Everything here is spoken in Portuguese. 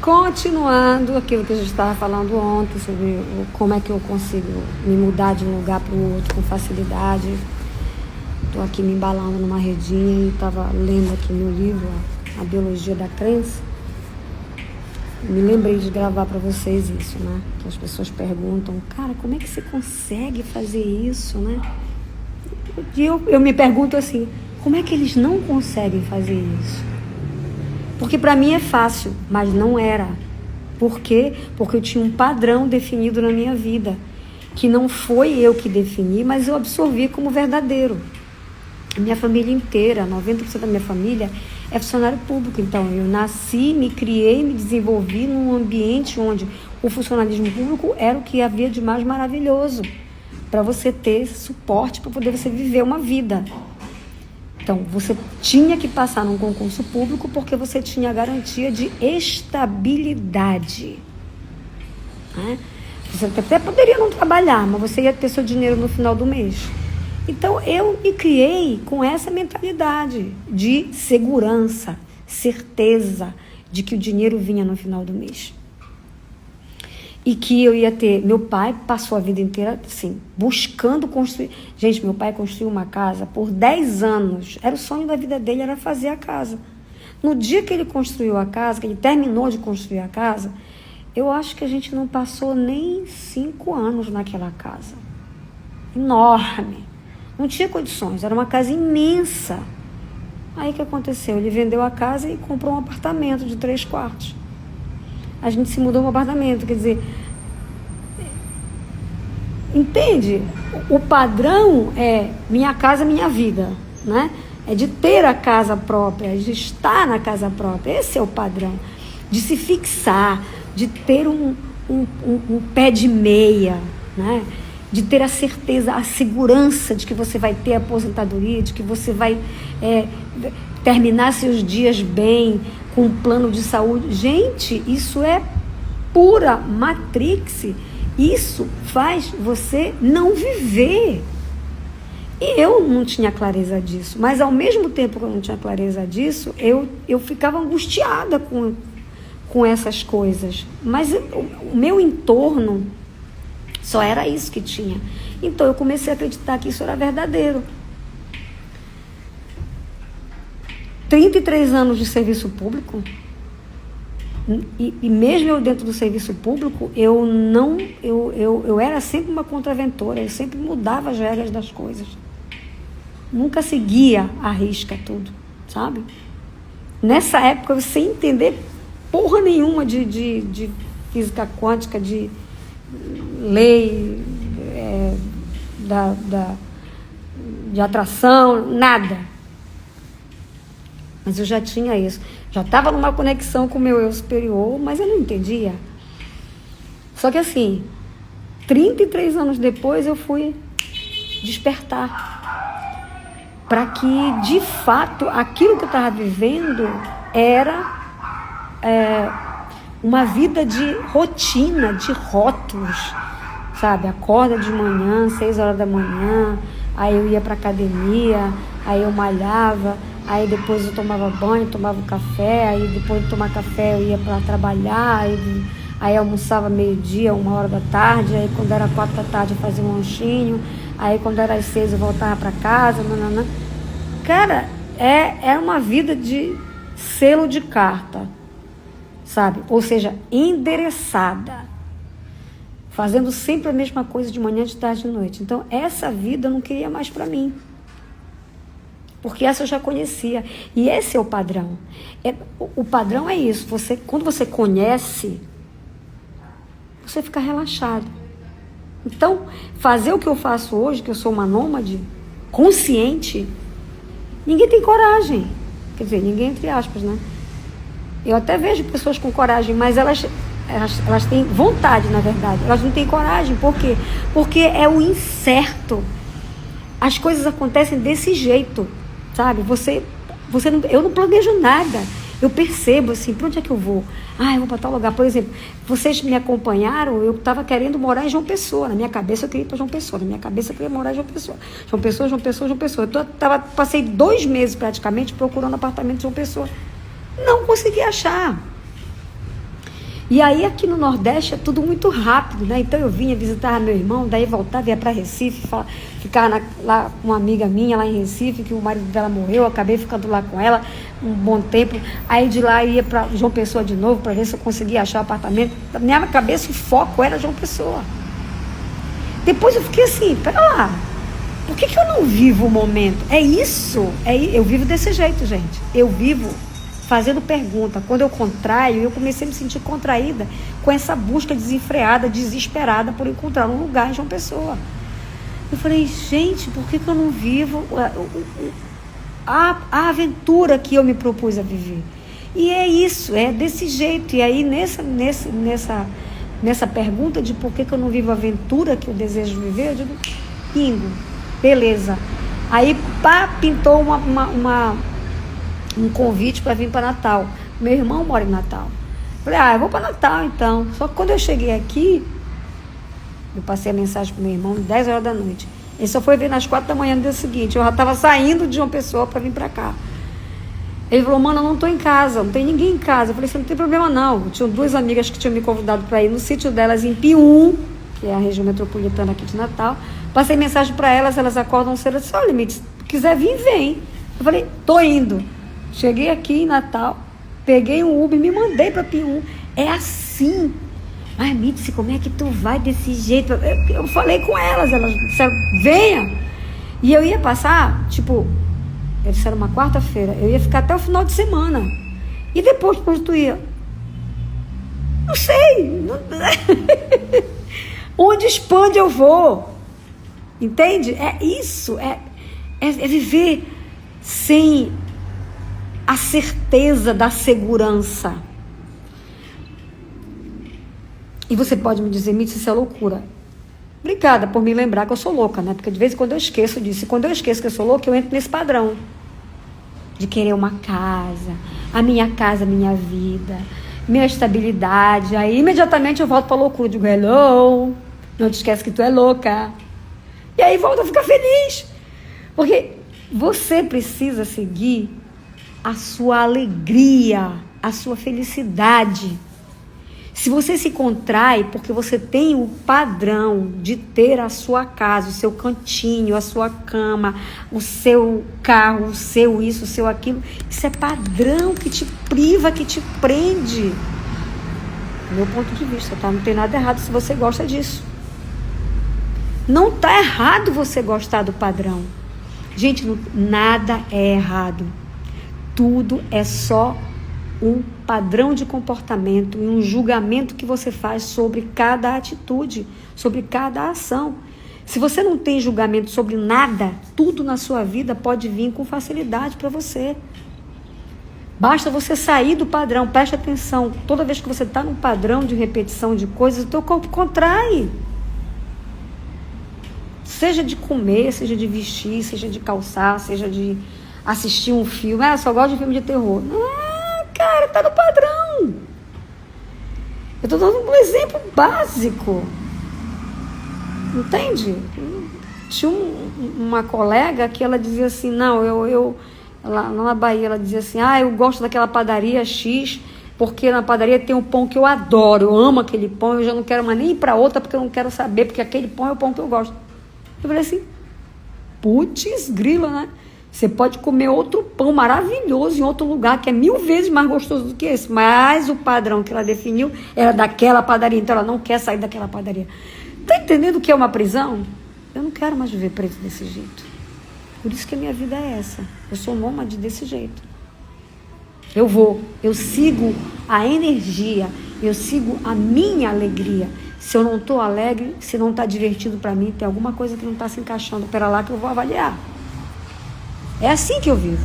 Continuando aquilo que a gente estava falando ontem, sobre como é que eu consigo me mudar de um lugar para o outro com facilidade. Estou aqui me embalando numa redinha e estava lendo aqui meu livro, A Biologia da Crença. Me lembrei de gravar para vocês isso, né? Que as pessoas perguntam, cara, como é que você consegue fazer isso, né? E eu me pergunto assim, como é que eles não conseguem fazer isso? Porque para mim é fácil, mas não era. Por quê? Porque eu tinha um padrão definido na minha vida, que não foi eu que defini, mas eu absorvi como verdadeiro. A minha família inteira, 90% da minha família é funcionário público. Então, eu nasci, me criei, me desenvolvi num ambiente onde o funcionalismo público era o que havia de mais maravilhoso para você ter suporte, para poder você viver uma vida. Então, você tinha que passar num concurso público porque você tinha a garantia de estabilidade. Né? Você até poderia não trabalhar, mas você ia ter seu dinheiro no final do mês. Então, eu me criei com essa mentalidade de segurança, certeza de que o dinheiro vinha no final do mês. E que eu ia ter... Meu pai passou a vida inteira, assim, buscando construir... Gente, meu pai construiu uma casa por 10 anos. Era o sonho da vida dele, era fazer a casa. No dia que ele construiu a casa, que ele terminou de construir a casa, eu acho que a gente não passou nem 5 anos naquela casa. Enorme. Não tinha condições, era uma casa imensa. Aí o que aconteceu? Ele vendeu a casa e comprou um apartamento de 3 quartos. A gente se mudou um apartamento, quer dizer... Entende? O padrão é minha casa, minha vida, né? É de ter a casa própria, de estar na casa própria. Esse é o padrão. De se fixar, de ter um pé de meia, né? De ter a certeza, a segurança de que você vai ter aposentadoria, de que você vai terminar seus dias bem, com um plano de saúde. Gente, isso é pura Matrix. Isso faz você não viver. E eu não tinha clareza disso. Mas ao mesmo tempo que eu não tinha clareza disso, eu ficava angustiada com essas coisas. Mas o meu entorno só era isso que tinha. Então eu comecei a acreditar que isso era verdadeiro. 33 anos de serviço público, e mesmo eu dentro do serviço público, eu era sempre uma contraventora, eu sempre mudava as regras das coisas. Nunca seguia à risca tudo, sabe? Nessa época, eu sem entender porra nenhuma de física quântica, de lei de atração, nada. Mas eu já tinha isso. Já estava numa conexão com o meu eu superior, mas eu não entendia. Só que assim, 33 anos depois eu fui despertar. Para que, de fato, aquilo que eu estava vivendo era uma vida de rotina, de rótulos. Sabe? Acorda de manhã, 6 horas da manhã, aí eu ia para academia, aí eu malhava, aí depois eu tomava banho, tomava café, aí depois de tomar café eu ia para trabalhar, aí almoçava meio-dia, 1h da tarde, aí quando era 4 da tarde eu fazia um lanchinho, aí quando era às 6 eu voltava para casa, nananã. Cara, é uma vida de selo de carta, sabe? Ou seja, endereçada. Fazendo sempre a mesma coisa de manhã, de tarde, de noite. Então, essa vida eu não queria mais para mim. Porque essa eu já conhecia. E esse é o padrão. O padrão é isso. Quando você conhece, você fica relaxado. Então, fazer o que eu faço hoje, que eu sou uma nômade, consciente, ninguém tem coragem. Quer dizer, ninguém entre aspas, né? Eu até vejo pessoas com coragem, mas elas têm vontade, na verdade. Elas não têm coragem. Por quê? Porque é o incerto. As coisas acontecem desse jeito, sabe? Eu não planejo nada. Eu percebo, assim, para onde é que eu vou? Eu vou para tal lugar. Por exemplo, vocês me acompanharam, eu estava querendo morar em João Pessoa. Na minha cabeça eu queria ir para João Pessoa. Na minha cabeça eu queria morar em João Pessoa. João Pessoa, João Pessoa, João Pessoa. Passei 2 meses praticamente procurando apartamento em João Pessoa. Não consegui achar. E aí aqui no Nordeste é tudo muito rápido, né? Então eu vinha visitar meu irmão, daí voltava, ia para Recife, ficar lá com uma amiga minha lá em Recife, que o marido dela morreu, acabei ficando lá com ela um bom tempo. Aí de lá eu ia para João Pessoa de novo, para ver se eu conseguia achar um apartamento. Na minha cabeça o foco era João Pessoa. Depois eu fiquei assim, pera lá, por que eu não vivo o momento? É isso, eu vivo desse jeito, gente. Eu vivo fazendo pergunta. Quando eu contraio, eu comecei a me sentir contraída com essa busca desenfreada, desesperada por encontrar um lugar em João Pessoa. Eu falei, gente, por que eu não vivo a aventura que eu me propus a viver? E é isso, é desse jeito. E aí, nessa pergunta de por que eu não vivo a aventura que eu desejo viver, eu digo, indo, beleza. Aí, pintou um convite para vir para Natal. Meu irmão mora em Natal. Falei, eu vou para Natal então. Só que quando eu cheguei aqui, eu passei a mensagem para meu irmão 10 horas da noite. Ele só foi ver nas 4 da manhã no dia seguinte. Eu já estava saindo de João Pessoa para vir para cá. Ele falou, mano, eu não estou em casa, não tem ninguém em casa. Eu falei, você não tem problema não. Eu tinha 2 amigas que tinham me convidado para ir no sítio delas em Pium, que é a região metropolitana aqui de Natal. Passei mensagem para elas, elas acordam cedo. Eu disse, olha, Mitz, se quiser vir, vem. Eu falei, tô indo. Cheguei aqui em Natal, peguei um Uber e me mandei para Pium. É assim. Mas, Mitzi, como é que tu vai desse jeito? Eu falei com elas disseram, venha. E eu ia passar, eles disseram uma quarta-feira, eu ia ficar até o final de semana. E depois tu ia? Não sei. Onde expande eu vou. Entende? É isso. É viver sem a certeza da segurança. E você pode me dizer, Mitzi, isso é loucura. Obrigada por me lembrar que eu sou louca, né? Porque de vez em quando eu esqueço disso. E quando eu esqueço que eu sou louca, eu entro nesse padrão de querer uma casa, a minha casa, minha vida, minha estabilidade. Aí imediatamente eu volto pra loucura. Digo, hello, não te esquece que tu é louca. E aí volto a ficar feliz. Porque você precisa seguir a sua alegria, a sua felicidade. Se você se contrai porque você tem o padrão de ter a sua casa, o seu cantinho, a sua cama, o seu carro, o seu isso, o seu aquilo, isso é padrão que te priva, que te prende. Do meu ponto de vista, tá? Não tem nada errado se você gosta disso. Não tá errado você gostar do padrão. Gente, nada é errado. Tudo é só um padrão de comportamento e um julgamento que você faz sobre cada atitude, sobre cada ação. Se você não tem julgamento sobre nada, tudo na sua vida pode vir com facilidade para você. Basta você sair do padrão, preste atenção. Toda vez que você está num padrão de repetição de coisas, o teu corpo contrai. Seja de comer, seja de vestir, seja de calçar, seja de assistir um filme. Eu só gosto de filme de terror. Não, cara, tá no padrão. Eu tô dando um exemplo básico. Entende? Tinha uma colega que ela dizia assim, não, lá na Bahia, ela dizia assim, eu gosto daquela padaria X, porque na padaria tem um pão que eu adoro, eu amo aquele pão, eu já não quero mais nem ir pra outra, porque eu não quero saber, porque aquele pão é o pão que eu gosto. Eu falei assim, putz grila, né? Você pode comer outro pão maravilhoso em outro lugar, que é 1000 vezes mais gostoso do que esse. Mas o padrão que ela definiu era daquela padaria. Então ela não quer sair daquela padaria. Tá entendendo o que é uma prisão? Eu não quero mais viver preso desse jeito. Por isso que a minha vida é essa. Eu sou nômade desse jeito. Eu sigo a energia, eu sigo a minha alegria. Se eu não estou alegre, se não está divertido para mim, tem alguma coisa que não está se encaixando. Pera lá que eu vou avaliar. É assim que eu vivo.